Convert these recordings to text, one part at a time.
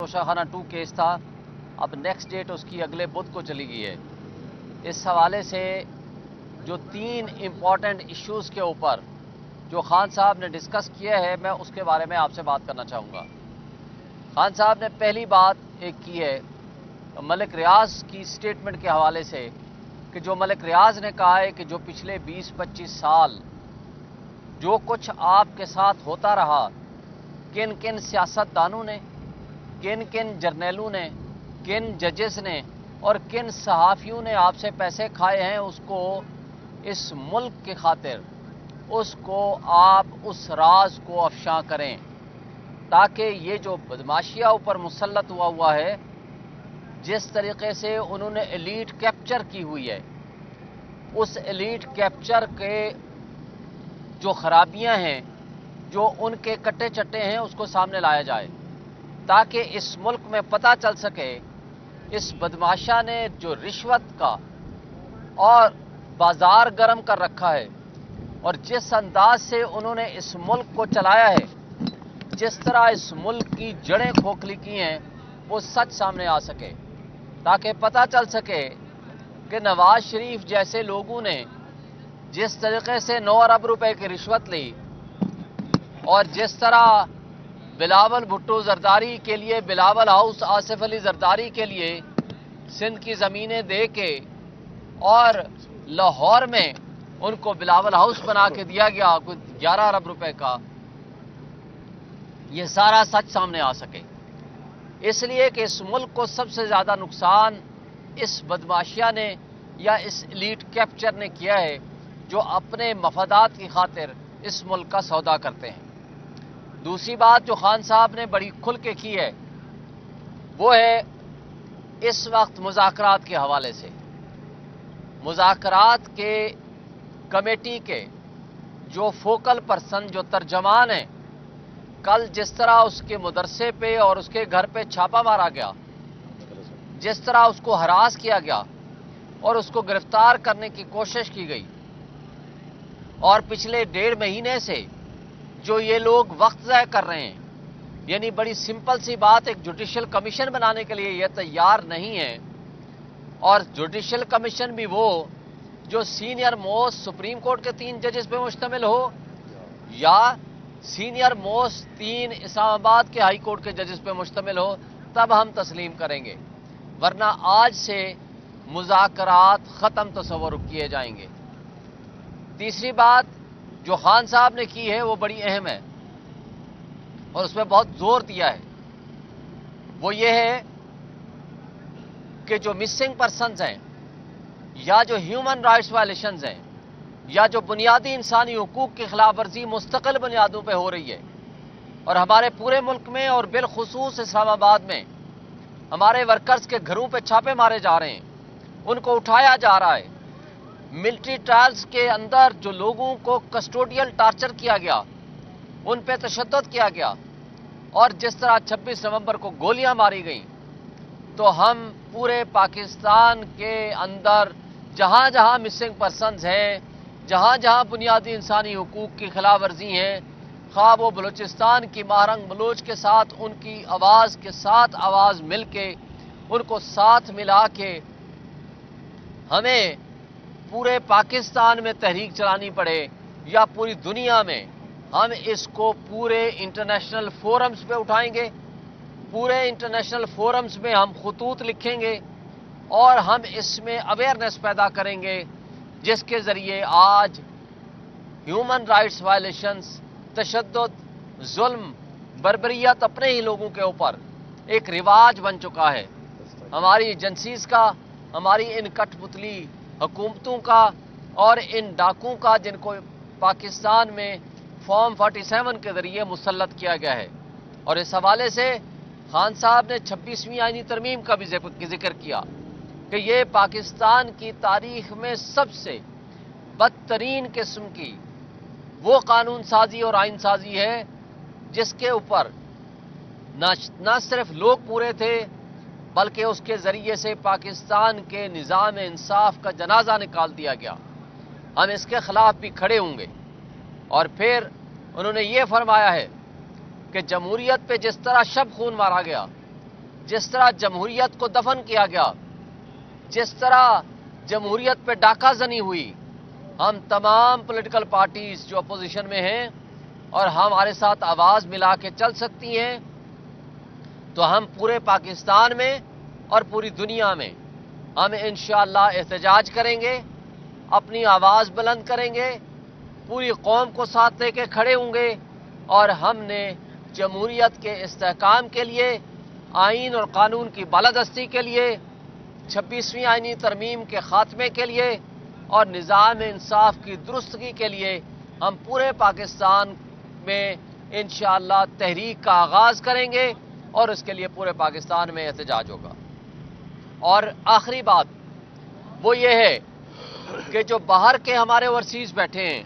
Toshakhana 2 case था, अब next date उसकी अगले बुध को चली गई है। इस हवाले से जो 3 इम्पॉर्टेंट इश्यूज़ के ऊपर जो खान साहब ने डिस्कस किया है, मैं उसके बारे में आपसे बात करना चाहूँगा। खान साहब ने पहली बात एक की है मलिक रियाज की स्टेटमेंट के हवाले से कि जो मलिक रियाज ने कहा है कि जो पिछले 20-25 साल जो कुछ आपके साथ होता रहा, किन किन सियासतदानों ने, किन किन जर्नैलों ने, किन जजेस ने और किन सहाफ़ियों ने आपसे पैसे खाए हैं, उसको इस मुल्क के खातिर उसको आप उस राज को अफशा करें, ताकि ये जो बदमाशिया ऊपर मुसल्लत हुआ है, जिस तरीके से उन्होंने एलीट कैप्चर की हुई है, उस एलीट कैप्चर के जो खराबियां हैं, जो उनके कट्टे चट्टे हैं, उसको सामने लाया जाए, ताकि इस मुल्क में पता चल सके इस बदमाशा ने जो रिश्वत का और बाजार गर्म कर रखा है और जिस अंदाज से उन्होंने इस मुल्क को चलाया है, जिस तरह इस मुल्क की जड़ें खोखली की हैं, वो सच सामने आ सके, ताकि पता चल सके कि नवाज शरीफ जैसे लोगों ने जिस तरीके से 9 अरब रुपए की रिश्वत ली और जिस तरह बिलावल भुट्टो जरदारी के लिए, बिलावल हाउस आसिफ अली जरदारी के लिए सिंध की ज़मीनें दे के और लाहौर में उनको बिलावल हाउस बना के दिया गया कुछ 11 अरब रुपए का, ये सारा सच सामने आ सके, इसलिए कि इस मुल्क को सबसे ज़्यादा नुकसान इस बदमाशिया ने या इस एलीट कैप्चर ने किया है, जो अपने मफादात की खातिर इस मुल्क का सौदा करते हैं। दूसरी बात जो खान साहब ने बड़ी खुल के की है, वो है इस वक्त मुज़ाकरात के हवाले से। मुज़ाकरात के कमेटी के जो फोकल पर्सन, जो तर्जमान हैं, कल जिस तरह उसके मदरसे पे और उसके घर पे छापा मारा गया, जिस तरह उसको हरास किया गया और उसको गिरफ्तार करने की कोशिश की गई, और पिछले 1.5 महीने से जो ये लोग वक्त ज़ाय कर रहे हैं, यानी बड़ी सिंपल सी बात, एक जुडिशल कमीशन बनाने के लिए ये तैयार नहीं है, और जुडिशल कमीशन भी वो जो सीनियर मोस्ट सुप्रीम कोर्ट के 3 जजेस पे मुश्तमिल हो या सीनियर मोस्ट 3 इस्लामाबाद के हाई कोर्ट के जजेस पे मुश्तमिल हो, तब हम तस्लीम करेंगे, वरना आज से मुज़ाकरात ख़त्म तस्वर किए जाएंगे। तीसरी बात जो खान साहब ने की है वो बड़ी अहम है और उसमें बहुत जोर दिया है, वो ये है कि जो मिसिंग पर्सन्स हैं या जो ह्यूमन राइट्स वायलेशंस हैं या जो बुनियादी इंसानी हुकूक की खिलाफ वर्जी मुस्तकिल बुनियादों पर हो रही है, और हमारे पूरे मुल्क में और बिलखुसूस इस्लामाबाद में हमारे वर्कर्स के घरों पे छापे मारे जा रहे हैं, उनको उठाया जा रहा है, मिलिट्री ट्रायल्स के अंदर जो लोगों को कस्टोडियल टार्चर किया गया, उन पे तशद्दुद किया गया, और जिस तरह 26 नवंबर को गोलियां मारी गईं, तो हम पूरे पाकिस्तान के अंदर जहां जहां मिसिंग पर्सन्स हैं, जहां जहां बुनियादी इंसानी हुकूक की खिलाफ वर्जी हैं, खा वो बलूचिस्तान की महारंग बलूच के साथ उनकी आवाज़ के साथ आवाज़ मिल के, उनको साथ मिला के हमें पूरे पाकिस्तान में तहरीक चलानी पड़े या पूरी दुनिया में, हम इसको पूरे इंटरनेशनल फोरम्स पे उठाएंगे, पूरे इंटरनेशनल फोरम्स में हम खतूत लिखेंगे और हम इसमें अवेयरनेस पैदा करेंगे, जिसके ज़रिए आज ह्यूमन राइट्स वायलेशंस, तशद्दुद, जुल्म, बर्बरियत अपने ही लोगों के ऊपर एक रिवाज बन चुका है। हमारी एजेंसीज का, हमारी इन कठपुतली हुकूमतों का और इन डाकुओं का, जिनको पाकिस्तान में फॉर्म 47 के ज़रिए मुसल्लत किया गया है। और इस हवाले से खान साहब ने 26वीं आईनी तरमीम का भी जिक्र किया कि ये पाकिस्तान की तारीख में सबसे बदतरीन किस्म की वो कानून साजी और आइन साजी है, जिसके ऊपर न सिर्फ लोग पूरे थे, बल्कि उसके ज़रिए से पाकिस्तान के निज़ाम इंसाफ का जनाजा निकाल दिया गया। हम इसके खिलाफ भी खड़े होंगे। और फिर उन्होंने ये फरमाया है कि जमहूरियत पे जिस तरह शब खून मारा गया, جس طرح جمہوریت کو دفن کیا گیا، جس طرح جمہوریت پہ ڈاکہ زنی ہوئی، ہم تمام پولیٹیکل پارٹیز جو اپوزیشن میں ہیں اور ہمارے ساتھ آواز ملا کے چل سکتی ہیں، تو ہم پورے پاکستان میں اور پوری دنیا میں ہم انشاءاللہ احتجاج کریں گے، اپنی آواز بلند کریں گے، پوری قوم کو ساتھ لے کے کھڑے ہوں گے، اور ہم نے جمہوریت کے استحکام کے لیے، آئین اور قانون کی بالادستی کے لیے، 26ویں آئینی ترمیم کے خاتمے کے لیے اور نظام انصاف کی درستگی کے لیے ہم پورے پاکستان میں انشاءاللہ تحریک کا آغاز کریں گے، اور اس کے لیے پورے پاکستان میں احتجاج ہوگا۔ اور آخری بات وہ یہ ہے کہ جو باہر کے ہمارے اوورسیز بیٹھے ہیں،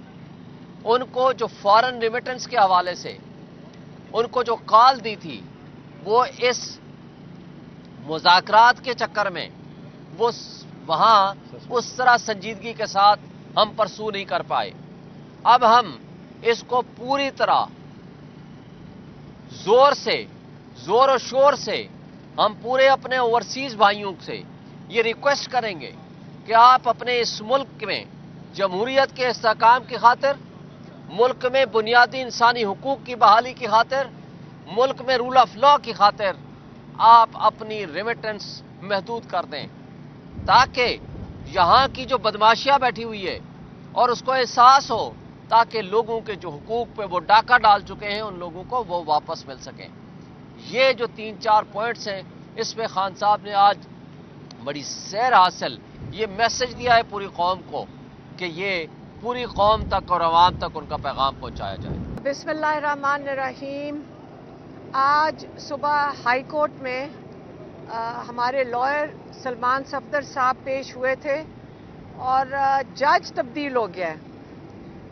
ان کو جو فارن ریمیٹنس کے حوالے سے ان کو جو کال دی تھی، وہ اس مذاکرات کے چکر میں وہ وہاں اس طرح سنجیدگی کے ساتھ ہم پرسو نہیں کر پائے۔ اب ہم اس کو پوری طرح زور و شور سے ہم پورے اپنے اوورسیز بھائیوں سے یہ ریکویسٹ کریں گے کہ آپ اپنے اس ملک میں جمہوریت کے استحکام کی خاطر، ملک میں بنیادی انسانی حقوق کی بحالی کی خاطر، ملک میں رول آف لا کی خاطر آپ اپنی ریمیٹنس محدود کر دیں، تاکہ یہاں کی جو بدماشیاں بیٹھی ہوئی ہے اور اس کو احساس ہو، تاکہ لوگوں کے جو حقوق پہ وہ ڈاکہ ڈال چکے ہیں ان لوگوں کو وہ واپس مل سکیں۔ یہ جو 3-4 پوائنٹس ہیں، اس پہ خان صاحب نے آج بڑی سیر حاصل یہ میسج دیا ہے پوری قوم کو کہ یہ پوری قوم تک اور عوام تک ان کا پیغام پہنچایا جائے۔ بسم اللہ الرحمن الرحیم۔ آج صبح ہائی کورٹ میں ہمارے لائر سلمان صفدر صاحب پیش ہوئے تھے اور جج تبدیل ہو گیا ہے۔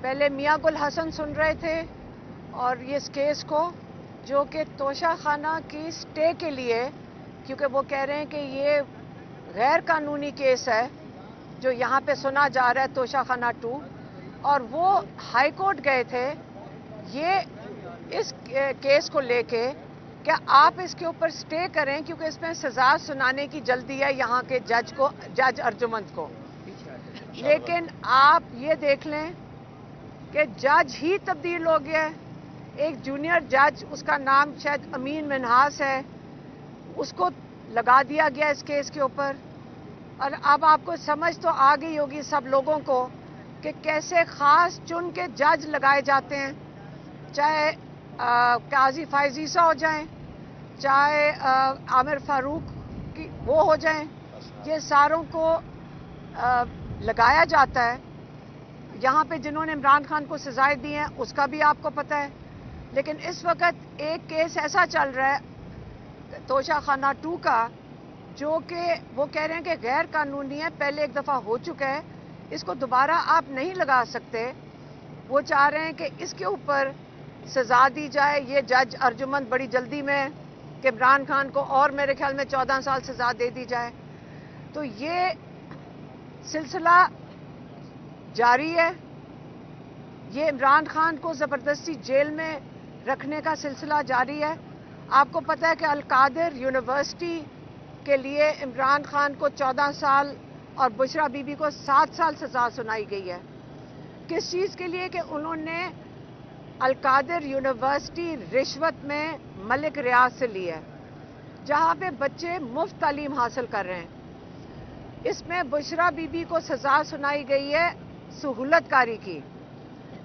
پہلے میاں گل حسن سن رہے تھے اور اس کیس کو، جو کہ توشہ خانہ کی سٹے کے لیے، کیونکہ وہ کہہ رہے ہیں کہ یہ غیر قانونی کیس ہے جو یہاں پہ سنا جا رہا ہے توشہ خانہ 2، اور وہ ہائی کورٹ گئے تھے یہ اس کیس کو لے کے کہ آپ اس کے اوپر سٹے کریں، کیونکہ اس میں سزا سنانے کی جلدی ہے یہاں کے جج ارجمند کو۔ لیکن آپ یہ دیکھ لیں کہ جج ہی تبدیل ہو گیا ہے۔ ایک جونیئر جج، اس کا نام شاید امین منہاس ہے، اس کو لگا دیا گیا اس کیس کے اوپر۔ اور اب آپ کو سمجھ تو آ گئی ہوگی سب لوگوں کو کہ کیسے خاص چن کے جج لگائے جاتے ہیں، چاہے قاضی فائز عیسیٰ ہو جائیں، چاہے عامر فاروق کی وہ ہو جائیں، یہ ساروں کو لگایا جاتا ہے۔ یہاں پہ جنہوں نے عمران خان کو سزائیں دی ہیں اس کا بھی آپ کو پتہ ہے۔ لیکن اس وقت ایک کیس ایسا چل رہا ہے توشہ خانہ 2 کا، جو کہ وہ کہہ رہے ہیں کہ غیر قانونی ہے، پہلے ایک دفعہ ہو چکا ہے، اس کو دوبارہ آپ نہیں لگا سکتے۔ وہ چاہ رہے ہیں کہ اس کے اوپر سزا دی جائے، یہ جج ارجمند بڑی جلدی میں کہ عمران خان کو اور میرے خیال میں 14 سال سزا دے دی جائے۔ تو یہ سلسلہ جاری ہے، یہ عمران خان کو زبردستی جیل میں رکھنے کا سلسلہ جاری ہے۔ آپ کو پتہ ہے کہ القادر یونیورسٹی کے لیے عمران خان کو 14 سال اور بشرا بی بی کو 7 سال سزا سنائی گئی ہے۔ کس چیز کے لیے؟ کہ انہوں نے القادر یونیورسٹی رشوت میں ملک ریاض سے لی ہے، جہاں پہ بچے مفت تعلیم حاصل کر رہے ہیں۔ اس میں بشرا بی بی کو سزا سنائی گئی ہے سہولت کاری کی،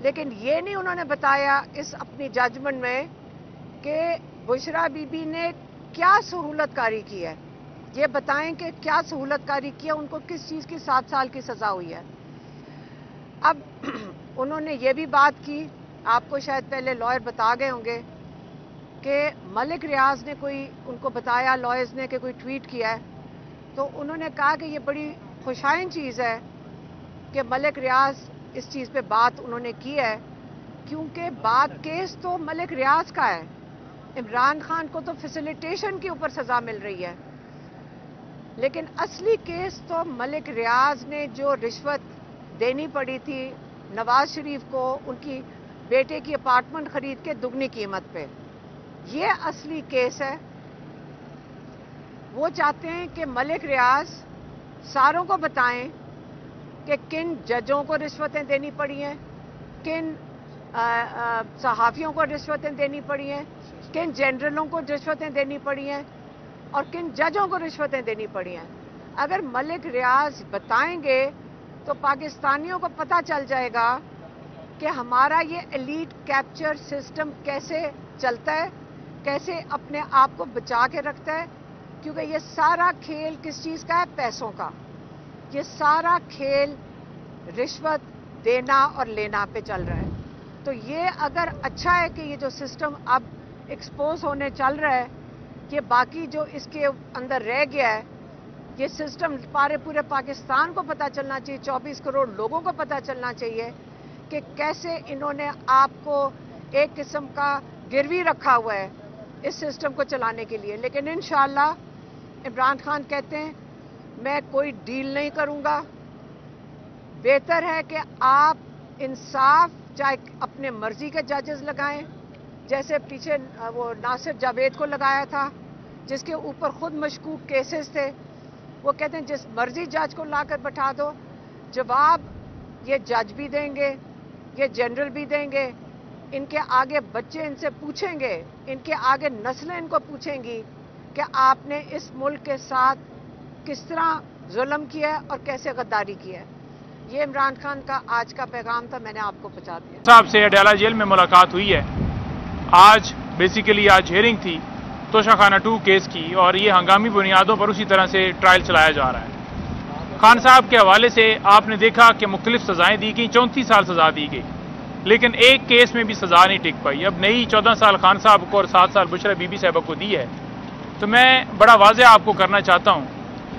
لیکن یہ نہیں انہوں نے بتایا اس اپنی ججمنٹ میں کہ بشرا بی بی نے کیا سہولت کاری کی ہے۔ یہ بتائیں کہ کیا سہولت کاری کیا، ان کو کس چیز کی 7 سال کی سزا ہوئی ہے۔ اب انہوں نے یہ بھی بات کی، آپ کو شاید پہلے لائر بتا گئے ہوں گے کہ ملک ریاض نے کوئی ان کو بتایا، لائرز نے، کہ کوئی ٹویٹ کیا ہے، تو انہوں نے کہا کہ یہ بڑی خوشائن چیز ہے کہ ملک ریاض اس چیز پہ بات انہوں نے کی ہے، کیونکہ بات کیس تو ملک ریاض کا ہے، عمران خان کو تو فیسیلیٹیشن کے اوپر سزا مل رہی ہے، لیکن اصلی کیس تو ملک ریاض نے جو رشوت دینی پڑی تھی نواز شریف کو ان کی بیٹے کی اپارٹمنٹ خرید کے دگنی قیمت پہ، یہ اصلی کیس ہے۔ वो चाहते हैं कि मलिक रियाज सारों को बताएं कि किन जजों को रिश्वतें देनी पड़ी हैं, किन सहाफ़ियों को रिश्वतें देनी पड़ी हैं, किन जनरलों को रिश्वतें देनी पड़ी हैं और किन जजों को रिश्वतें देनी पड़ी हैं। अगर मलिक रियाज बताएंगे तो पाकिस्तानियों को पता चल जाएगा कि हमारा ये एलीट कैप्चर सिस्टम कैसे चलता है, कैसे अपने आप को बचा के रखता है, क्योंकि ये सारा खेल किस चीज़ का है? पैसों का। ये सारा खेल रिश्वत देना और लेना पे चल रहा है। तो ये अगर अच्छा है कि ये जो सिस्टम अब एक्सपोज होने चल रहा है, ये बाकी जो इसके अंदर रह गया है, ये सिस्टम पूरे पाकिस्तान को पता चलना चाहिए, 24 करोड़ लोगों को पता चलना चाहिए कि कैसे इन्होंने आपको एक किस्म का गिरवी रखा हुआ है इस सिस्टम को चलाने के लिए। लेकिन इंशाअल्लाह इमरान खान कहते हैं मैं कोई डील नहीं करूंगा। बेहतर है कि आप इंसाफ, चाहे अपने मर्जी के जजेस लगाएं, जैसे पीछे वो नासिर जावेद को लगाया था जिसके ऊपर खुद मशकूक केसेस थे। वो कहते हैं जिस मर्जी जज को लाकर बैठा दो, जवाब ये जज भी देंगे, ये जनरल भी देंगे, इनके आगे बच्चे इनसे पूछेंगे, इनके आगे नस्लें इनको पूछेंगी कि आपने इस मुल्क के साथ किस तरह जुल्म किया है और कैसे गद्दारी की है। ये इमरान खान का आज का पैगाम था, मैंने आपको पहुंचा दिया। साहब से अडयाला जेल में मुलाकात हुई है। आज हियरिंग थी तोशाखाना 2 केस की और ये हंगामी बुनियादों पर उसी तरह से ट्रायल चलाया जा रहा है। खान साहब के हवाले से आपने देखा कि मुख्तलिफ सजाएं दी गई, 34 साल सजा दी गई, लेकिन एक केस में भी सजा नहीं टिक पाई। अब नई 14 साल खान साहब को और 7 साल बुशरा बीबी साहबा को दी है। तो मैं बड़ा वाज़ेह आपको करना चाहता हूँ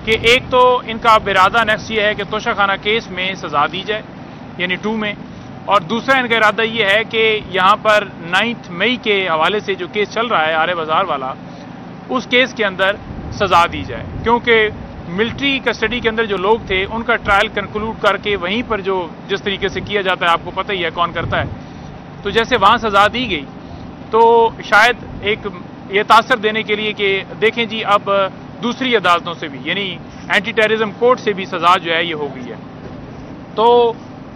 कि एक तो इनका अब इरादा नेक्स्ट ये है कि तोशाखाना केस में सजा दी जाए, यानी 2 में, और दूसरा इनका इरादा ये है कि यहाँ पर 9 मई के हवाले से जो केस चल रहा है आरे बाजार वाला, उस केस के अंदर सजा दी जाए, क्योंकि मिलिट्री कस्टडी के अंदर जो लोग थे उनका ट्रायल कंक्लूड करके वहीं पर जो जिस तरीके से किया जाता है, आपको पता ही है कौन करता है, तो जैसे वहाँ सजा दी गई तो शायद एक ये तासर देने के लिए कि देखें जी अब दूसरी अदालतों से भी, यानी एंटी टेररिज्म कोर्ट से भी सजा जो है ये हो गई है। तो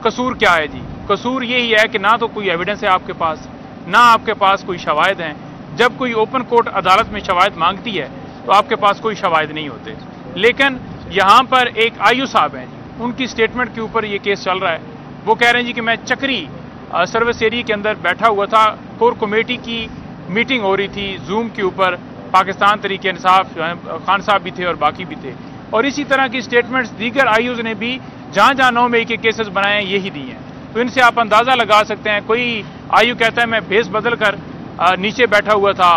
कसूर क्या है जी? कसूर यही है कि ना तो कोई एविडेंस है आपके पास, ना आपके पास कोई शवाहिद हैं। जब कोई ओपन कोर्ट अदालत में शवाहिद मांगती है तो आपके पास कोई शवाहिद नहीं होते। लेकिन यहाँ पर एक आयु साहब हैं जी, उनकी स्टेटमेंट के ऊपर ये केस चल रहा है। वो कह रहे हैं जी कि मैं चक्री सर्विस एरिया के अंदर बैठा हुआ था, कोर कमेटी की मीटिंग हो रही थी जूम के ऊपर, पाकिस्तान तरीके इंसाफ खान साहब भी थे और बाकी भी थे, और इसी तरह की स्टेटमेंट्स दीगर आयुज ने भी जहाँ जहाँ 9 मई के केसेस बनाए हैं यही दी हैं। तो इनसे आप अंदाज़ा लगा सकते हैं, कोई आयु कहता है मैं भेस बदल कर नीचे बैठा हुआ था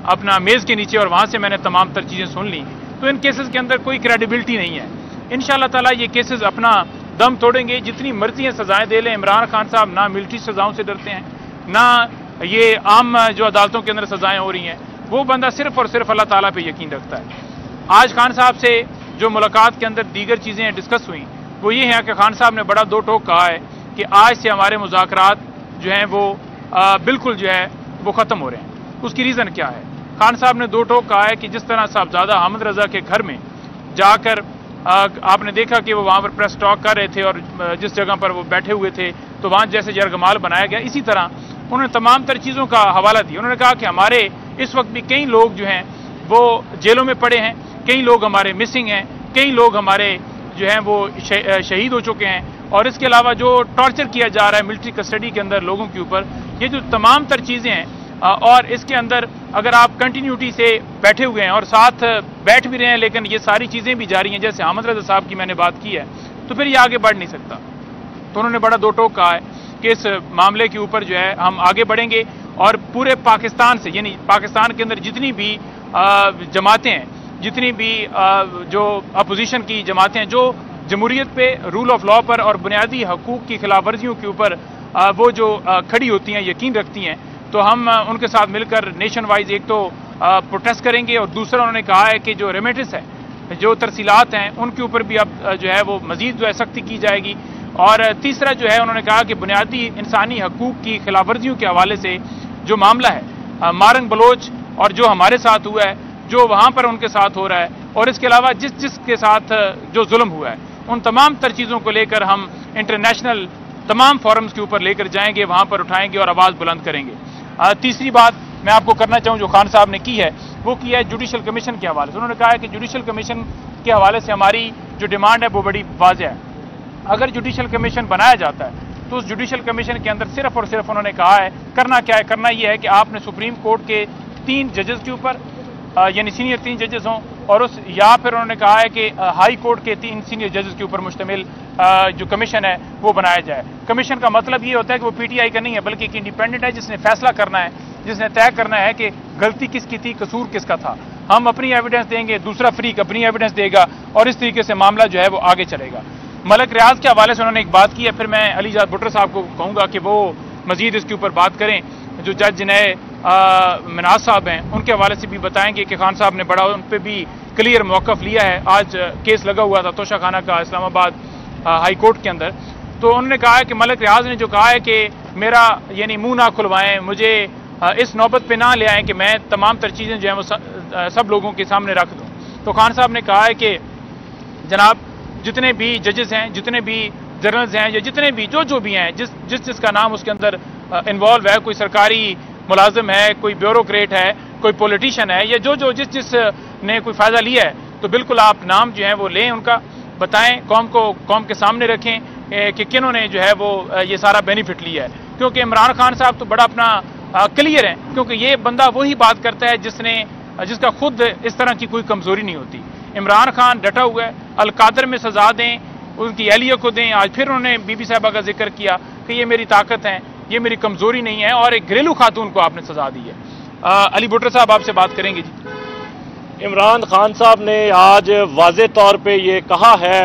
अपना मेज़ के नीचे और वहाँ से मैंने तमाम तर चीज़ें सुन ली, तो इन केसेस के अंदर कोई क्रेडिबिलिटी नहीं है। इंशाअल्लाह ताला ये केसेस अपना दम तोड़ेंगे, जितनी मर्जी हैं सजाएं दे लें। इमरान खान साहब ना मिलिट्री सजाओं से डरते हैं, ना ये आम जो अदालतों के अंदर सजाएं हो रही हैं। वो बंदा सिर्फ और सिर्फ अल्लाह ताला पे यकीन रखता है। आज खान साहब से जो मुलाकात के अंदर दीगर चीज़ें डिस्कस हुई वो ये है कि खान साहब ने बड़ा 2 टोक कहा है कि आज से हमारे मुज़ाकरात जो हैं वो बिल्कुल जो है वो ख़त्म हो रहे हैं। उसकी रीज़न क्या है? खान साहब ने 2 टोक कहा है कि जिस तरह साहबजादा अहमद रज़ा के घर में जाकर आपने देखा कि वो वहाँ पर प्रेस टॉक कर रहे थे और जिस जगह पर वो बैठे हुए थे तो वहाँ जैसे यरगमाल बनाया गया, इसी तरह उन्होंने तमाम तर चीज़ों का हवाला दिया। उन्होंने कहा कि हमारे इस वक्त भी कई लोग जो हैं वो जेलों में पड़े हैं, कई लोग हमारे मिसिंग हैं, कई लोग हमारे जो हैं वो शहीद हो चुके हैं, और इसके अलावा जो टॉर्चर किया जा रहा है मिलिट्री कस्टडी के अंदर लोगों के ऊपर, ये जो तमाम तर चीज़ें हैं, और इसके अंदर अगर आप कंटिन्यूटी से बैठे हुए हैं और साथ बैठ भी रहे हैं लेकिन ये सारी चीज़ें भी जारी हैं, जैसे अहमद रज़ा साहब की मैंने बात की है, तो फिर ये आगे बढ़ नहीं सकता। तो उन्होंने बड़ा 2 टोक कहा है कि इस मामले के ऊपर जो है हम आगे बढ़ेंगे और पूरे पाकिस्तान से, यानी पाकिस्तान के अंदर जितनी भी जमातें हैं, जितनी भी जो अपोजिशन की जमातें हैं जो जमहूरियत पे, रूल ऑफ लॉ पर और बुनियादी हकूक़ की खिलाफ वर्जियों के ऊपर वो जो खड़ी होती हैं, यकीन रखती हैं, तो हम उनके साथ मिलकर नेशन वाइज एक तो प्रोटेस्ट करेंगे, और दूसरा उन्होंने कहा है कि जो रेमिटेंस है, जो तरसीलात हैं, उनके ऊपर भी अब जो है वो मज़ीद जो है सख्ती की जाएगी। और तीसरा जो है उन्होंने कहा कि बुनियादी इंसानी हकूक़ की खिलाफ वर्जियों के हवाले से जो मामला है मारंग बलोच और जो हमारे साथ हुआ है, जो वहाँ पर उनके साथ हो रहा है, और इसके अलावा जिस के साथ जो जुल्म हुआ है, उन तमाम तर चीज़ों को लेकर हम इंटरनेशनल तमाम फोरम्स के ऊपर लेकर जाएंगे, वहाँ पर उठाएंगे और आवाज़ बुलंद करेंगे। तीसरी बात मैं आपको करना चाहूँ जो खान साहब ने की है, वो की है जुडिशल कमीशन के हवाले से। उन्होंने कहा है कि जुडिशल कमीशन के हवाले से हमारी जो डिमांड है वो बड़ी वाज़ेह है। अगर जुडिशल कमीशन बनाया जाता है तो उस जुडिशल कमीशन के अंदर सिर्फ और सिर्फ उन्होंने कहा है करना क्या है, करना ये है कि आपने सुप्रीम कोर्ट के 3 जजेस के ऊपर यानी सीनियर 3 जजेस हों, और उस या फिर उन्होंने कहा है कि हाई कोर्ट के 3 सीनियर जजेस के ऊपर मुश्तमिल जो कमीशन है वो बनाया जाए। कमीशन का मतलब ये होता है कि वो पीटीआई का नहीं है, बल्कि एक इंडिपेंडेंट है जिसने फैसला करना है, जिसने तय करना है कि गलती किसकी थी, कसूर किसका था। हम अपनी एविडेंस देंगे, दूसरा फरीक अपनी एविडेंस देगा, और इस तरीके से मामला जो है वो आगे चलेगा। मलक रियाज के हवाले से उन्होंने एक बात की है, फिर मैं अलीजाद भुट्टो साहब को कहूँगा कि वो मजीद इसके ऊपर बात करें। जो जज जिन्हें मिनाज साहब हैं उनके हवाले से भी बताएंगे कि खान साहब ने बड़ा उन पर भी क्लियर मौक़िफ़ लिया है। आज केस लगा हुआ था तोशा खाना का इस्लामाबाद हाई कोर्ट के अंदर, तो उन्होंने कहा है कि मलक रियाज ने जो कहा है कि मेरा यानी मुंह ना खुलवाएं, मुझे इस नौबत पे ना ले आएँ कि मैं तमाम तर चीज़ें जो हैं वो सब लोगों के सामने रख दूँ। तो खान साहब ने कहा है कि जनाब जितने भी जजेस हैं, जितने भी जर्नल्स हैं, या जितने भी जो भी हैं, जिसका नाम उसके अंदर इन्वॉल्व है, कोई सरकारी मुलाजिम है, कोई ब्यूरोक्रेट है, कोई पॉलिटिशियन है, या जिस ने कोई फ़ायदा लिया है, तो बिल्कुल आप नाम जो है वो लें, उनका बताएं, कौम के सामने रखें कि किन्होंने जो है वो ये सारा बेनिफिट लिया है। क्योंकि इमरान खान साहब तो बड़ा अपना क्लियर है, क्योंकि ये बंदा वही बात करता है जिसका खुद इस तरह की कोई कमज़ोरी नहीं होती। इमरान खान डटा हुआ है, अलकादर में सजा दें, उनकी एहलिया को दें। आज फिर उन्होंने बीबी साहबा का जिक्र किया कि ये मेरी ताकत है, ये मेरी कमज़ोरी नहीं है, और एक घरेलू खातून को आपने सजा दी है। अली भुट्टो साहब आपसे बात करेंगे जी। इमरान खान साहब ने आज वाज़े तौर पे ये कहा है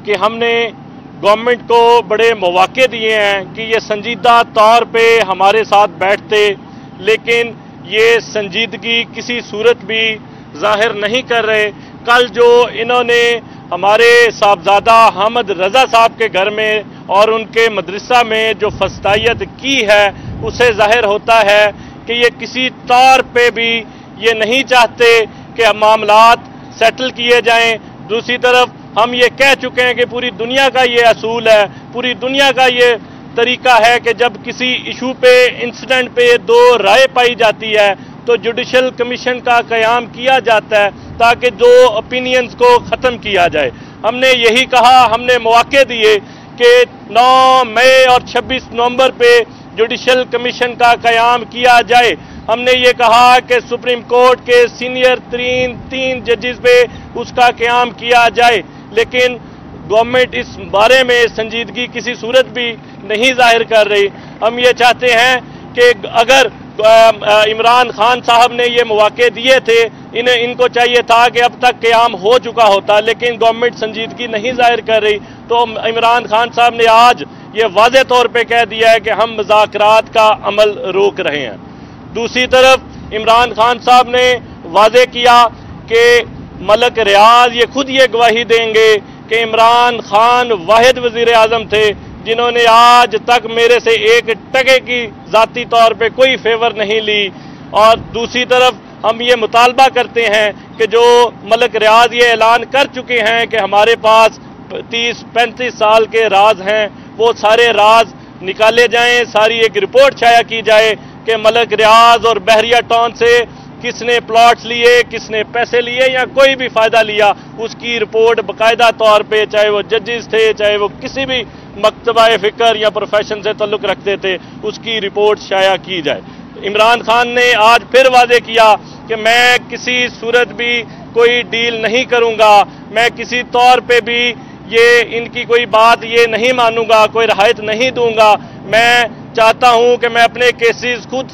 कि हमने गवर्नमेंट को बड़े मौक़े दिए हैं कि ये संजीदा तौर पे हमारे साथ बैठते, लेकिन ये संजीदगी किसी सूरत भी ज़ाहिर नहीं कर रहे। कल जो इन्होंने हमारे साहबजादा हमद रज़ा साहब के घर में और उनके मदरसा में जो फस्तायत की है, उसे ज़ाहिर होता है कि ये किसी तौर पे भी ये नहीं चाहते कि मामलात सेटल किए जाएं। दूसरी तरफ हम ये कह चुके हैं कि पूरी दुनिया का ये असूल है, पूरी दुनिया का ये तरीका है कि जब किसी इशू पे, इंसिडेंट पे 2 राय पाई जाती है तो जुडिशल कमीशन का क़याम किया जाता है ताकि 2 ओपिनियंस को ख़त्म किया जाए। हमने यही कहा, हमने मौक़े दिए कि 9 मई और 26 नवंबर पे जुडिशल कमीशन का क़याम किया जाए। हमने ये कहा कि सुप्रीम कोर्ट के सीनियर 3 जजेस पे उसका क़याम किया जाए, लेकिन गवर्नमेंट इस बारे में संजीदगी किसी सूरत भी नहीं जाहिर कर रही। हम ये चाहते हैं कि अगर इमरान खान साहब ने ये मौक़े दिए थे, इनको चाहिए था कि अब तक क़याम हो चुका होता, लेकिन गवर्नमेंट संजीदगी नहीं जाहिर कर रही। तो इमरान खान साहब ने आज ये वाज़े तौर पे कह दिया है कि हम मुज़ाकरात का अमल रोक रहे हैं। दूसरी तरफ इमरान खान साहब ने वाज़े किया कि मलक रियाज ये खुद ये गवाही देंगे कि इमरान खान वाहिद वज़ीर आज़म थे जिन्होंने आज तक मेरे से 1 टके की ज़ाती तौर पे कोई फेवर नहीं ली। और दूसरी तरफ हम ये मुतालबा करते हैं कि जो मलक रियाज ये ऐलान कर चुके हैं कि हमारे पास 30-35 साल के राज हैं, वो सारे राज निकाले जाएं, सारी एक रिपोर्ट शाया की जाए कि मलक रियाज और बहरिया टाउन से किसने प्लॉट्स लिए, किसने पैसे लिए या कोई भी फ़ायदा लिया, उसकी रिपोर्ट बाकायदा तौर पे, चाहे वो जजेस थे, चाहे वो किसी भी मकतबा फ़िक्र या प्रोफेशन से ताल्लुक़ रखते थे, उसकी रिपोर्ट शाया की जाए। इमरान खान ने आज फिर वादे किया कि मैं किसी सूरत भी कोई डील नहीं करूँगा, मैं किसी तौर पे भी ये इनकी कोई बात ये नहीं मानूंगा, कोई रियायत नहीं दूंगा। मैं चाहता हूं कि मैं अपने केसेस खुद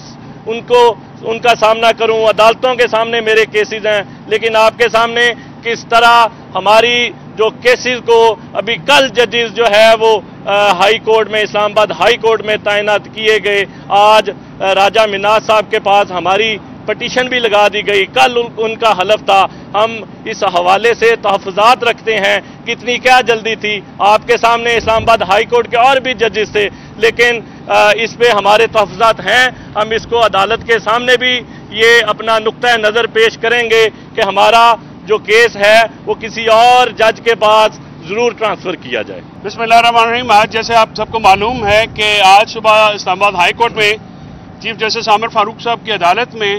उनका सामना करूं, अदालतों के सामने मेरे केसेस हैं, लेकिन आपके सामने किस तरह हमारी जो केसेस को अभी कल जजेस जो है वो हाई कोर्ट में, इस्लामाबाद हाई कोर्ट में तैनात किए गए। आज राजा मिनाज साहब के पास हमारी पटिशन भी लगा दी गई, कल उनका हलफ था। हम इस हवाले से तहफ़्फ़ुज़ात रखते हैं कि इतनी क्या जल्दी थी। आपके सामने इस्लामाबाद हाई कोर्ट के और भी जजेस थे, लेकिन इस पे हमारे तहफ़्फ़ुज़ात हैं। हम इसको अदालत के सामने भी یہ اپنا نقطہ نظر پیش کریں گے کہ ہمارا جو کیس ہے وہ کسی اور جج کے پاس ضرور ٹرانسفر کیا جائے۔ بسم اللہ الرحمن الرحیم۔ آج جیسے آپ سب کو معلوم ہے کہ آج صبح اسلام آباد ہائی کورٹ میں چیف جسٹس عامر فاروق صاحب کی عدالت میں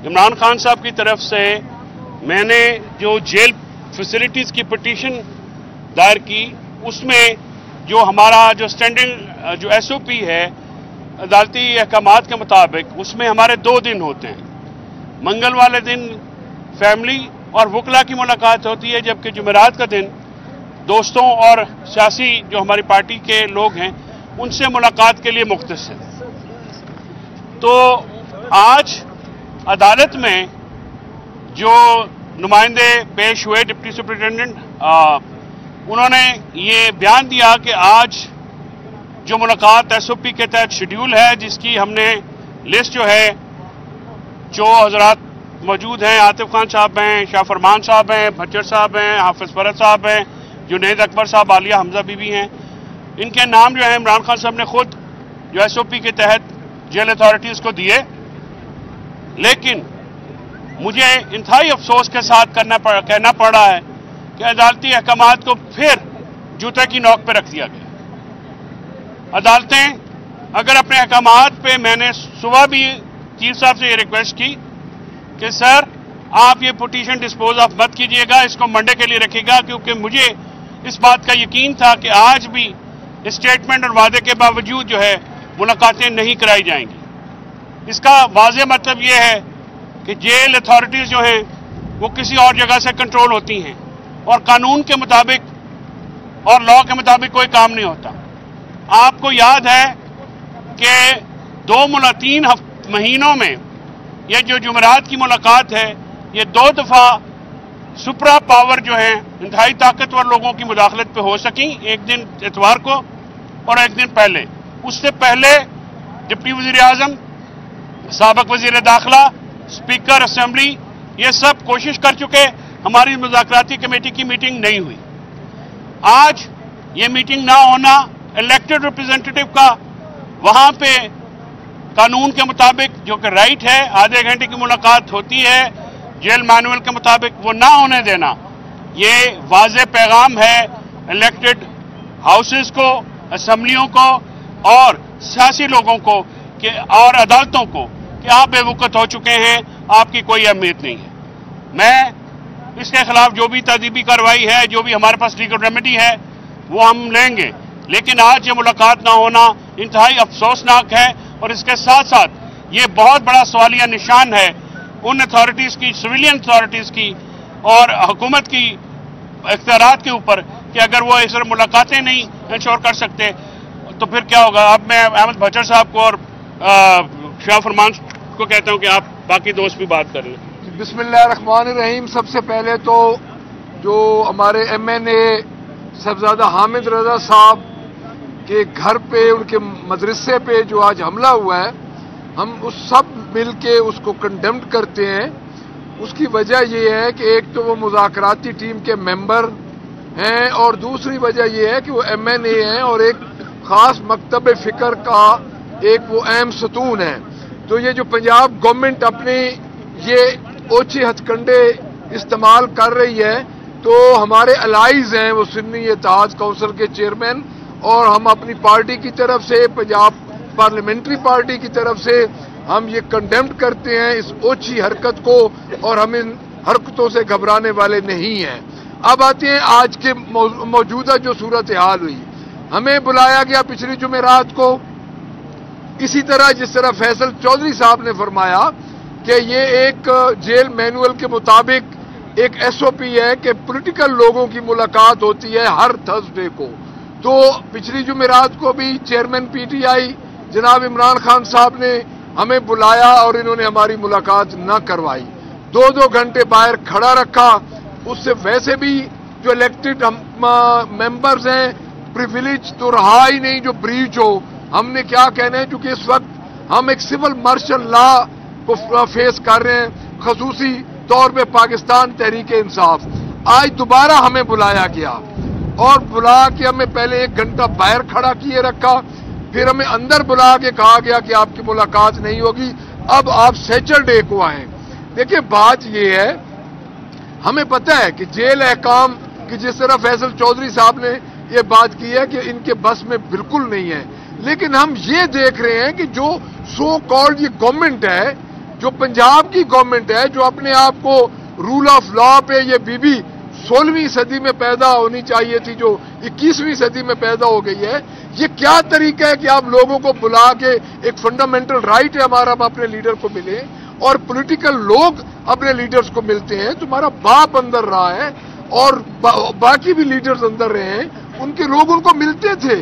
عمران خان صاحب کی طرف سے میں نے جو جیل فیسلٹیز کی پٹیشن دائر کی، اس میں جو ہمارا جو اسٹینڈنگ جو ایس او پی ہے عدالتی احکامات کے مطابق، اس میں ہمارے 2 دن ہوتے ہیں۔ منگل والے دن فیملی اور وکلا کی ملاقات ہوتی ہے، جبکہ جمعرات کا دن دوستوں اور سیاسی جو ہماری پارٹی کے لوگ ہیں ان سے ملاقات کے لیے مختص ہے۔ تو آج عدالت میں جو نمائندے پیش ہوئے ڈپٹی سپرنٹینڈنٹ، انہوں نے یہ بیان دیا کہ آج جو ملاقات ایس او پی کے تحت شیڈیول ہے، جس کی ہم نے لسٹ جو ہے، جو حضرات موجود ہیں، عاطف خان صاحب ہیں، شاہ فرمان صاحب ہیں، بھچر صاحب ہیں، حافظ فرد صاحب ہیں، جنید اکبر صاحب، عالیہ حمزہ بی بی ہیں، ان کے نام جو ہے عمران خان صاحب نے خود جو ایس او پی کے تحت جیل اتھارٹیز کو دیے۔ لیکن مجھے انتہائی افسوس کے ساتھ کہنا پڑ رہا ہے کہ عدالتی احکامات کو پھر جوتے کی نوک پہ رکھ دیا گیا۔ عدالتیں اگر اپنے احکامات پہ، میں نے صبح بھی چیف صاحب سے یہ ریکویسٹ کی کہ سر آپ یہ پٹیشن ڈسپوز آف مت کیجئے گا، اس کو منڈے کے لیے رکھے گا، کیونکہ مجھے اس بات کا یقین تھا کہ آج بھی اسٹیٹمنٹ اور وعدے کے باوجود جو ہے ملاقاتیں نہیں کرائی جائیں گی۔ اس کا واضح مطلب یہ ہے کہ جیل اتھارٹیز جو ہیں وہ کسی اور جگہ سے کنٹرول ہوتی ہیں اور قانون کے مطابق اور لاء کے مطابق کوئی کام نہیں ہوتا۔ آپ کو یاد ہے کہ 3 مہینوں میں یہ جو جمعرات کی ملاقات ہے، یہ 2 دفعہ سپرا پاور جو ہیں انتہائی طاقتور لوگوں کی مداخلت پہ ہو سکیں، ایک دن اتوار کو اور ایک دن پہلے۔ اس سے پہلے ڈپٹی وزیر اعظم، سابق وزیر داخلہ، اسپیکر اسمبلی، یہ سب کوشش کر چکے، ہماری مذاکراتی کمیٹی کی میٹنگ نہیں ہوئی۔ آج یہ میٹنگ نہ ہونا الیکٹڈ ریپرزینٹیٹو کا وہاں پہ قانون کے مطابق جو کہ رائٹ ہے، آدھے گھنٹے کی ملاقات ہوتی ہے جیل مینول کے مطابق، وہ نہ ہونے دینا، یہ واضح پیغام ہے الیکٹڈ ہاؤسز کو، اسمبلیوں کو اور سیاسی لوگوں کو اور عدالتوں کو کہ آپ بے وقت ہو چکے ہیں، آپ کی کوئی اہمیت نہیں ہے۔ میں اس کے خلاف جو بھی تادیبی کارروائی ہے، جو بھی ہمارے پاس لیگل ریمیڈی ہے، وہ ہم لیں گے، لیکن آج یہ ملاقات نہ ہونا انتہائی افسوسناک ہے، اور اس کے ساتھ ساتھ یہ بہت بڑا سوالیہ نشان ہے ان اتھارٹیز کی، سویلین اتھارٹیز کی اور حکومت کی اختیارات کے اوپر کہ اگر وہ اس طرح ملاقاتیں نہیں انشور کر سکتے تو پھر کیا ہوگا۔ اب میں احمد بھچر صاحب کو اور شاہ فرمان کو کہتا ہوں کہ آپ باقی دوست بھی بات کر لیں۔ بسم اللہ الرحمن الرحیم۔ سب سے پہلے تو جو ہمارے ایم این اے صاحبزادہ حامد رضا صاحب کے گھر پہ، ان کے مدرسے پہ جو آج حملہ ہوا ہے، ہم اس سب مل کے اس کو کنڈیمڈ کرتے ہیں۔ اس کی وجہ یہ ہے کہ ایک تو وہ مذاکراتی ٹیم کے ممبر ہیں، اور دوسری وجہ یہ ہے کہ وہ ایم این اے ہیں اور ایک خاص مکتب فکر کا ایک وہ اہم ستون ہے۔ تو یہ جو پنجاب گورنمنٹ اپنی یہ اوچھے ہتھ کنڈے استعمال کر رہی ہے، تو ہمارے الائیز ہیں وہ سنی اتحاد کونسل کے چیئرمین، اور ہم اپنی پارٹی کی طرف سے، پنجاب پارلیمنٹری پارٹی کی طرف سے ہم یہ کنڈیمڈ کرتے ہیں اس اوچھی حرکت کو، اور ہم ان حرکتوں سے گھبرانے والے نہیں ہیں۔ اب آتے ہیں آج کے موجودہ جو صورتحال ہوئی۔ ہمیں بلایا گیا پچھلی جمعرات کو، اسی طرح جس طرح فیصل چودھری صاحب نے فرمایا کہ یہ ایک جیل مینول کے مطابق ایک ایس او پی ہے کہ پولیٹیکل لوگوں کی ملاقات ہوتی ہے ہر تھرسڈے کو۔ تو پچھلی جمعرات کو بھی چیئرمین پی ٹی آئی جناب عمران خان صاحب نے ہمیں بلایا اور انہوں نے ہماری ملاقات نہ کروائی، 2 گھنٹے باہر کھڑا رکھا۔ اس سے ویسے بھی جو الیکٹڈ ممبرز ہیں، پریویلیج تو رہا ہی نہیں جو بریچ ہو۔ ہم نے کیا کہنا ہے، چونکہ اس وقت ہم ایک سول مارشل لا کو فیس کر رہے ہیں، خصوصی طور پہ پاکستان تحریک انصاف۔ آج دوبارہ ہمیں بلایا گیا اور بلا کے ہمیں پہلے 1 گھنٹہ باہر کھڑا کیے رکھا، پھر ہمیں اندر بلا کے کہا گیا کہ آپ کی ملاقات نہیں ہوگی۔ अब आप सैटरडे को आए। देखिए बात ये है, हमें पता है कि जेल अहकाम कि जिस तरह फैसल चौधरी साहब ने ये बात की है कि इनके बस में बिल्कुल नहीं है, लेकिन हम ये देख रहे हैं कि जो सो कॉल्ड ये गवर्नमेंट है, जो पंजाब की गवर्नमेंट है, जो अपने आप को रूल ऑफ लॉ पे ये बीबी 16वीं सदी में पैदा होनी चाहिए थी, जो 21वीं सदी में पैदा हो गई है, ये क्या तरीका है कि आप लोगों को बुला के, एक फंडामेंटल राइट है हमारा, हम अपने लीडर को मिले और पॉलिटिकल लोग अपने लीडर्स को मिलते हैं। तुम्हारा बाप अंदर रहा है और बाकी भी लीडर्स अंदर रहे हैं, उनके लोग उनको मिलते थे।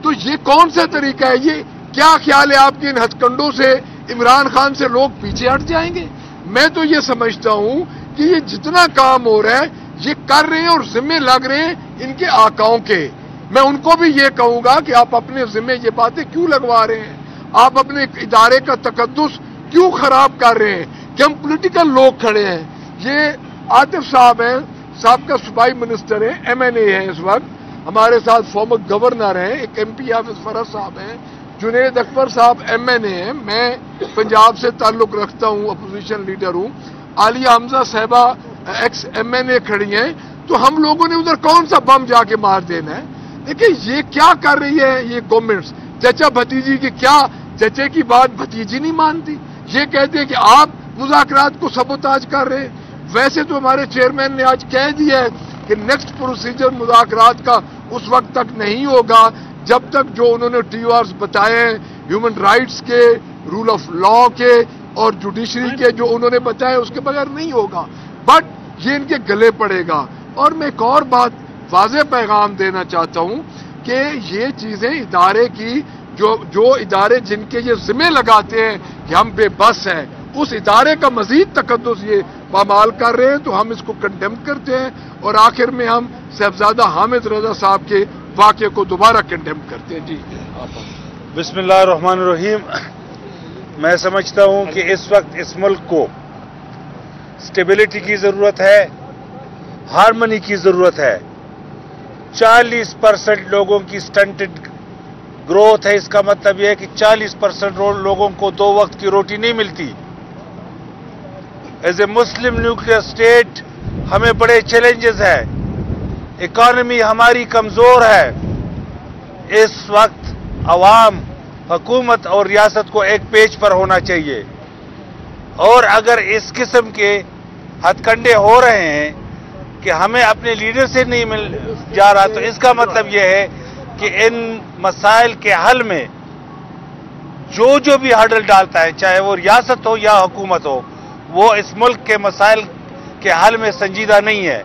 तो ये कौन सा तरीका है? ये क्या ख्याल है आपके इन हथकंडों से इमरान खान से लोग पीछे हट जाएंगे? मैं तो ये समझता हूं कि ये जितना काम हो रहा है ये कर रहे हैं और जिम्मे लग रहे हैं इनके आकाओं के। मैं उनको भी ये कहूंगा कि आप अपने जिम्मे ये बातें क्यों लगवा रहे हैं? आप अपने इदारे का तकद्दुस क्यों खराब कर रहे हैं कि हम पॉलिटिकल लोग खड़े हैं? ये आतिफ साहब हैं, साबका सूबाई मिनिस्टर हैं, MNA हैं, इस वक्त हमारे साथ फॉर्मर गवर्नर हैं, एक MP हाफिज फरज साहब हैं, जुनेद अकबर साहब MNA हैं, मैं पंजाब से ताल्लुक रखता हूं, अपोजिशन लीडर हूं, आलिया हमजा साहबा एक्स MNA खड़ी हैं। तो हम लोगों ने उधर कौन सा बम जाके मार देना है? देखिए ये क्या कर रही है ये गवर्नमेंट्स, चचा भतीजी की, क्या चचे की बात भतीजी नहीं मानती? ये कहते हैं कि आप मुज़ाकरात को सबोताज कर रहे हैं। वैसे तो हमारे चेयरमैन ने आज कह दिया है कि नेक्स्ट प्रोसीजर मुज़ाकरात का उस वक्त तक नहीं होगा जब तक जो उन्होंने TORs बताए हैं ह्यूमन राइट्स के, रूल ऑफ लॉ के और जुडिशरी के जो उन्होंने बताया उसके बगैर नहीं होगा। बट ये इनके गले पड़ेगा। और मैं एक और बात वाज़ेह पैगाम देना चाहता हूं कि ये चीजें इदारे की, जो इदारे जिनके ये जिम्मे लगाते हैं कि हम बेबस हैं, उस इदारे का मजीद तकद्दुस ये पामाल कर रहे हैं, तो हम इसको कंडेम करते हैं। और आखिर में हम साहबजादा हामिद रजा साहब के वाक़े को दोबारा कंडेम करते हैं। जी बिस्मिल्लाहिर्रहमानिर्रहीम। मैं समझता हूं कि इस वक्त इस मुल्क को स्टेबिलिटी की ज़रूरत है, हार्मनी की ज़रूरत है। 40% लोगों की स्टंटेड ग्रोथ है। इसका मतलब यह है कि 40% लोगों को 2 वक्त की रोटी नहीं मिलती। As a Muslim nuclear state हमें बड़े चैलेंजेस हैं। इकॉनमी हमारी कमज़ोर है। इस वक्त अवाम, हुकूमत और रियासत को एक पेज पर होना चाहिए। और अगर इस किस्म के हथकंडे हो रहे हैं कि हमें अपने लीडर से नहीं मिल जा रहा, तो इसका मतलब यह है कि इन मसाइल के हल में जो भी हर्डल डालता है, चाहे वो रियासत हो या हुकूमत हो, वो इस मुल्क के मसाइल के हल में संजीदा नहीं है।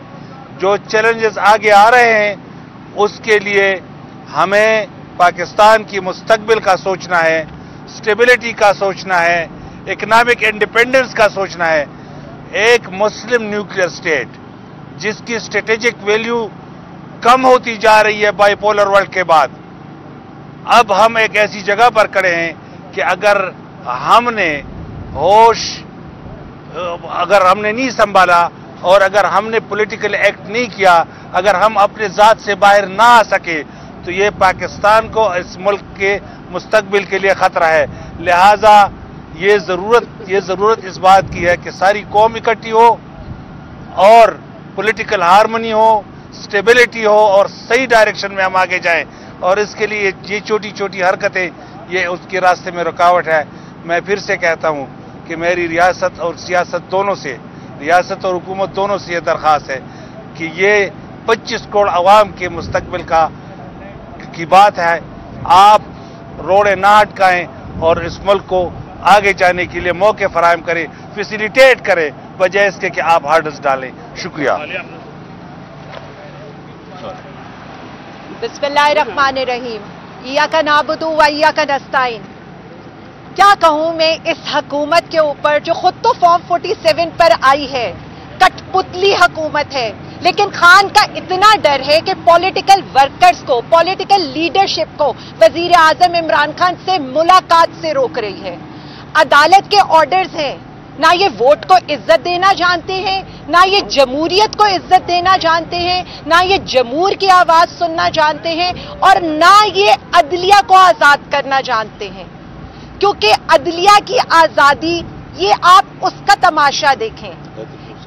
जो चैलेंजेस आगे आ रहे हैं उसके लिए हमें पाकिस्तान की मुस्तकबिल का सोचना है, स्टेबिलिटी का सोचना है, इकनॉमिक इंडिपेंडेंस का सोचना है। एक मुस्लिम न्यूक्लियर स्टेट जिसकी स्ट्रेटेजिक वैल्यू कम होती जा रही है बाइपोलर वर्ल्ड के बाद, अब हम एक ऐसी जगह पर खड़े हैं कि अगर हमने नहीं संभाला और अगर हमने पॉलिटिकल एक्ट नहीं किया, अगर हम अपने ज़ात से बाहर ना आ सके, तो ये पाकिस्तान को, इस मुल्क के मुस्तकबिल के लिए खतरा है। लिहाजा ये ज़रूरत इस बात की है कि सारी कौम इकट्ठी हो और पॉलिटिकल हार्मनी हो, स्टेबिलिटी हो और सही डायरेक्शन में हम आगे जाएं। और इसके लिए ये छोटी छोटी हरकतें ये उसके रास्ते में रुकावट है। मैं फिर से कहता हूं कि मेरी रियासत और सियासत दोनों से, रियासत और हुकूमत दोनों से ये दरख्वास्त है कि ये 25 करोड़ अवाम के मुस्तकबिल की बात है। आप रोड़े ना अटकाएं और इस मुल्क को आगे जाने के लिए मौके फराहम करें, फैसिलिटेट करें, बजाय इसके कि आप हार्डल्स डालें। शुक्रिया। बिस्मिल्लाहिर्रहमानिर्रहीम। इय्याका नाबुदु व इय्याका नस्ताईन। क्या कहूं मैं इस हुकूमत के ऊपर जो खुद तो फॉर्म 47 पर आई है, कठपुतली हुकूमत है, लेकिन खान का इतना डर है कि पॉलिटिकल वर्कर्स को, पॉलिटिकल लीडरशिप को वजीर आजम इमरान खान से मुलाकात से रोक रही है। अदालत के ऑर्डर्स हैं, ना ये वोट को इज्जत देना जानते हैं, ना ये जमहूरियत को इज्जत देना जानते हैं, ना ये जमहूर की आवाज सुनना जानते हैं और ना ये अदलिया को आजाद करना जानते हैं। کیونکہ عدلیہ کی آزادی یہ آپ اس کا تماشا دیکھیں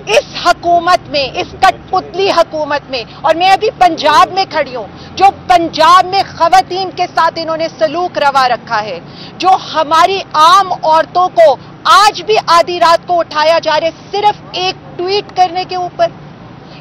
اس حکومت میں، اس کٹ پتلی حکومت میں، اور میں ابھی پنجاب میں کھڑی ہوں، جو پنجاب میں خواتین کے ساتھ انہوں نے سلوک روا رکھا ہے، جو ہماری عام عورتوں کو آج بھی آدھی رات کو اٹھایا جا رہا ہے صرف ایک ٹویٹ کرنے کے اوپر،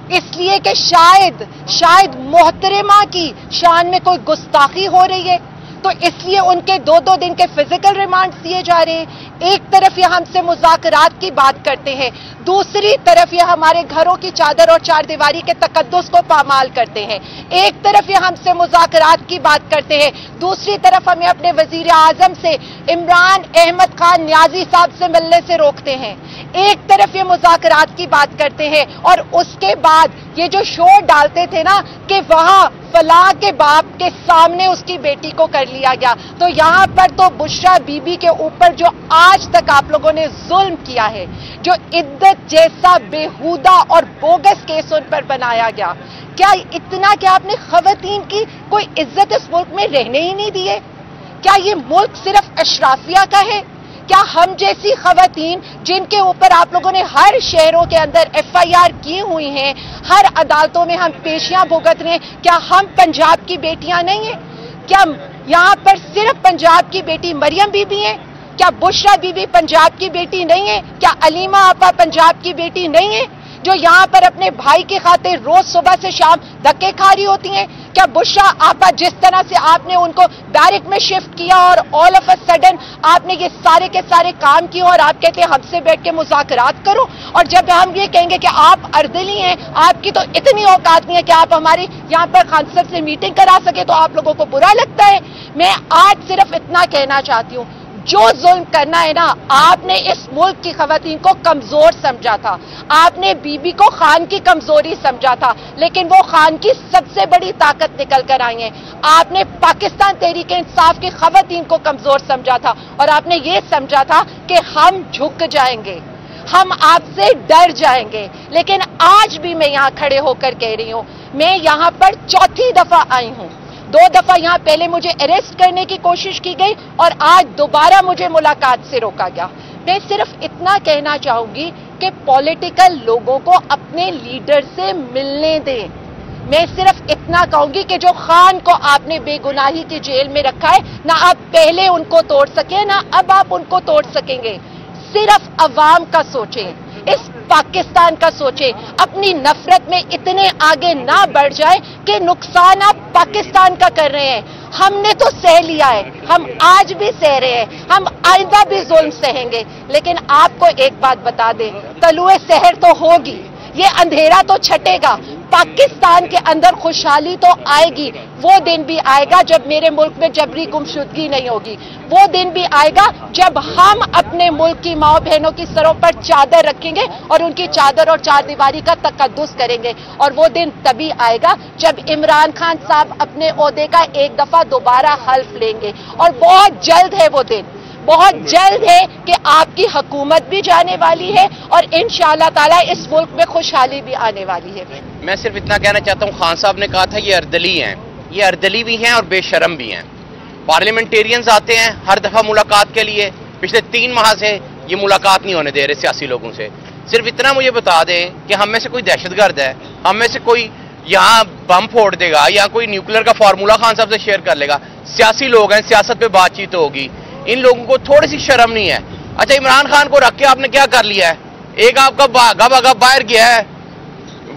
اس لیے کہ شاید محترمہ کی شان میں کوئی گستاخی ہو رہی ہے، تو اس لیے ان کے 2 دن کے فزیکل ریمانڈ دیے جا رہے ہیں۔ ایک طرف یہ ہم سے مذاکرات کی بات کرتے ہیں، دوسری طرف یہ ہمارے گھروں کی چادر اور چار دیواری کے تقدس کو پامال کرتے ہیں۔ ایک طرف یہ ہم سے مذاکرات کی بات کرتے ہیں، دوسری طرف ہمیں اپنے وزیر اعظم سے عمران احمد خان نیازی صاحب سے ملنے سے روکتے ہیں۔ ایک طرف یہ مذاکرات کی بات کرتے ہیں اور اس کے بعد یہ جو شور ڈالتے تھے نا کہ وہاں فلاں کے باپ کے سامنے اس کی بیٹی کو کر لیا گیا، تو یہاں پر تو بشرا بی بی کے اوپر جو آج تک آپ لوگوں نے ظلم کیا ہے، جو عدت جیسا بےہودہ اور بوگس کیس ان پر بنایا گیا، کیا اتنا کہ آپ نے خواتین کی کوئی عزت اس ملک میں رہنے ہی نہیں دیے؟ کیا یہ ملک صرف اشرافیہ کا ہے؟ کیا ہم جیسی خواتین جن کے اوپر آپ لوگوں نے ہر شہروں کے اندر FIR کی ہوئی ہیں، ہر عدالتوں میں ہم پیشیاں بھگت رہے ہیں، کیا ہم پنجاب کی بیٹیاں نہیں ہیں؟ کیا یہاں پر صرف پنجاب کی بیٹی مریم بی بی ہیں؟ کیا بشرا بی بی پنجاب کی بیٹی نہیں ہے؟ کیا علیمہ آپا پنجاب کی بیٹی نہیں ہے جو یہاں پر اپنے بھائی کی خاطر روز صبح سے شام دھکے کھا رہی ہوتی ہیں؟ کیا بشرا آپا جس طرح سے آپ نے ان کو بیرک میں شفٹ کیا اور آل آف اے سڈن آپ نے یہ سارے کے سارے کام کیے اور آپ کہتے ہیں ہم سے بیٹھ کے مذاکرات کرو، اور جب ہم یہ کہیں گے کہ آپ اردلی ہیں، آپ کی تو اتنی اوقات نہیں ہے کہ آپ ہماری یہاں پر خانصد سے میٹنگ کرا سکے تو آپ لوگوں کو برا لگتا ہے؟ میں آج صرف اتنا کہنا چاہتی ہوں، جو ظلم کرنا ہے نا، آپ نے اس ملک کی خواتین کو کمزور سمجھا تھا، آپ نے بی بی کو خان کی کمزوری سمجھا تھا، لیکن وہ خان کی سب سے بڑی طاقت نکل کر آئی ہیں۔ آپ نے پاکستان تحریک انصاف کی خواتین کو کمزور سمجھا تھا اور آپ نے یہ سمجھا تھا کہ ہم جھک جائیں گے، ہم آپ سے ڈر جائیں گے، لیکن آج بھی میں یہاں کھڑے ہو کر کہہ رہی ہوں، میں یہاں پر چوتھی دفعہ آئی ہوں، 2 دفعہ یہاں پہلے مجھے اریسٹ کرنے کی کوشش کی گئی اور آج دوبارہ مجھے ملاقات سے روکا گیا۔ میں صرف اتنا کہنا چاہوں گی کہ پولیٹیکل لوگوں کو اپنے لیڈر سے ملنے دیں۔ میں صرف اتنا کہوں گی کہ جو خان کو آپ نے بے گناہی کی جیل میں رکھا ہے، نہ آپ پہلے ان کو توڑ سکیں نہ اب آپ ان کو توڑ سکیں گے۔ صرف عوام کا سوچیں، اس پاکستان کا سوچیں، اپنی نفرت میں اتنے آگے نہ بڑھ جائیں کہ نقصان آپ پاکستان کا کر رہے ہیں۔ ہم نے تو سہ لیا ہے، ہم آج بھی سہ رہے ہیں، ہم آئندہ بھی ظلم سہیں گے، لیکن آپ کو ایک بات بتا دیں، طلوع سحر تو ہوگی، یہ اندھیرا تو چھٹے گا، پاکستان کے اندر خوشحالی تو آئے گی۔ وہ دن بھی آئے گا جب میرے ملک میں جبری گمشدگی نہیں ہوگی، وہ دن بھی آئے گا جب ہم اپنے ملک کی ماؤں بہنوں کی سروں پر چادر رکھیں گے اور ان کی چادر اور چار دیواری کا تقدس کریں گے، اور وہ دن تبھی آئے گا جب عمران خان صاحب اپنے عہدے کا ایک دفعہ دوبارہ حلف لیں گے، اور بہت جلد ہے وہ دن، بہت جلد ہے کہ آپ کی حکومت بھی جانے والی ہے اور انشاءاللہ تعالی اس ملک میں خوشحالی بھی آنے والی ہے۔ میں صرف اتنا کہنا چاہتا ہوں، خان صاحب نے کہا تھا یہ اردلی ہیں، یہ اردلی بھی ہیں اور بے شرم بھی ہیں۔ پارلیمنٹیرینز آتے ہیں ہر دفعہ ملاقات کے لیے، پچھلے 3 ماہ سے یہ ملاقات نہیں ہونے دے رہے سیاسی لوگوں سے۔ صرف اتنا مجھے بتا دیں کہ ہم میں سے کوئی دہشت گرد ہے، ہم میں سے کوئی یہاں بم پھوڑ دے گا یا کوئی نیوکلیر کا فارمولہ خان صاحب سے شیئر کر لے گا؟ سیاسی لوگ ہیں، سیاست پہ بات چیت ہوگی، ان لوگوں کو تھوڑی سی شرم نہیں ہے۔ اچھا، عمران خان کو رکھ کے آپ نے کیا کر لیا ہے؟ ایک آپ کا بھاگا باہر گیا ہے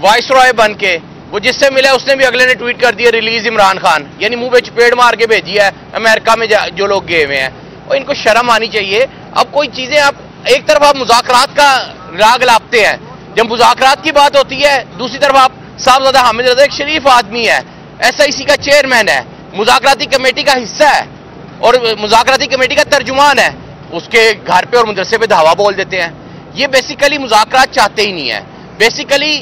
وائس رائے بن کے، وہ جس سے ملا اس نے بھی اگلے نے ٹویٹ کر دیا ریلیز عمران خان، یعنی منہ پہ چپیڑ مار کے بھیجی ہے امریکہ میں جو لوگ گئے ہوئے ہیں، اور ان کو شرم آنی چاہیے۔ اب کوئی چیزیں آپ ایک طرف آپ مذاکرات کا راگ لاپتے ہیں، جب مذاکرات کی بات ہوتی ہے دوسری طرف آپ صاحبزادہ حامد رضا ایک شریف آدمی ہے، SIC کا چیئرمین ہے، مذاکراتی کمیٹی کا حصہ ہے اور مذاکراتی کمیٹی کا ترجمان ہے، اس کے گھر پہ اور مدرسے پہ دھاوا بول دیتے ہیں۔ یہ بیسیکلی مذاکرات چاہتے ہی نہیں ہے، بیسیکلی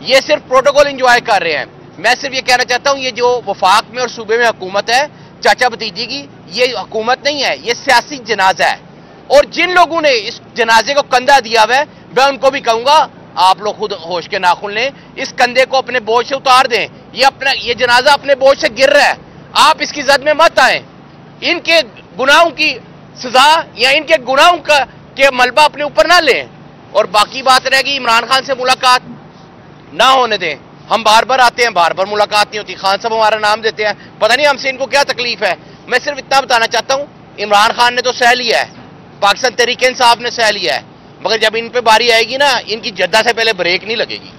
یہ صرف پروٹوکول انجوائے کر رہے ہیں۔ میں صرف یہ کہنا چاہتا ہوں، یہ جو وفاق میں اور صوبے میں حکومت ہے چاچا بھتیجی کی، یہ حکومت نہیں ہے، یہ سیاسی جنازہ ہے، اور جن لوگوں نے اس جنازے کو کندھا دیا ہوا ہے میں ان کو بھی کہوں گا آپ لوگ خود ہوش کے ناخن لیں، اس کندھے کو اپنے بوجھ سے اتار دیں، یہ جنازہ اپنے بوجھ سے گر رہا ہے، آپ اس کی زد میں مت آئیں، ان کے گناہوں کی سزا یا ان کے گناہوں کے ملبہ اپنے اوپر نہ لیں. اور باقی بات رہے گی عمران خان سے ملاقات نہ ہونے دیں. ہم بار بار آتے ہیں، بار بار ملاقات نہیں ہوتی. خان صاحب ہمارا نام دیتے ہیں، پتہ نہیں ہم سے ان کو کیا تکلیف ہے. میں صرف اتنا بتانا چاہتا ہوں، عمران خان نے تو سہ لیا ہے، پاکستان تحریک انصاف نے سہ لیا ہے، مگر جب ان پہ باری آئے گی نا، ان کی جدہ سے پہلے بریک نہیں لگے گی.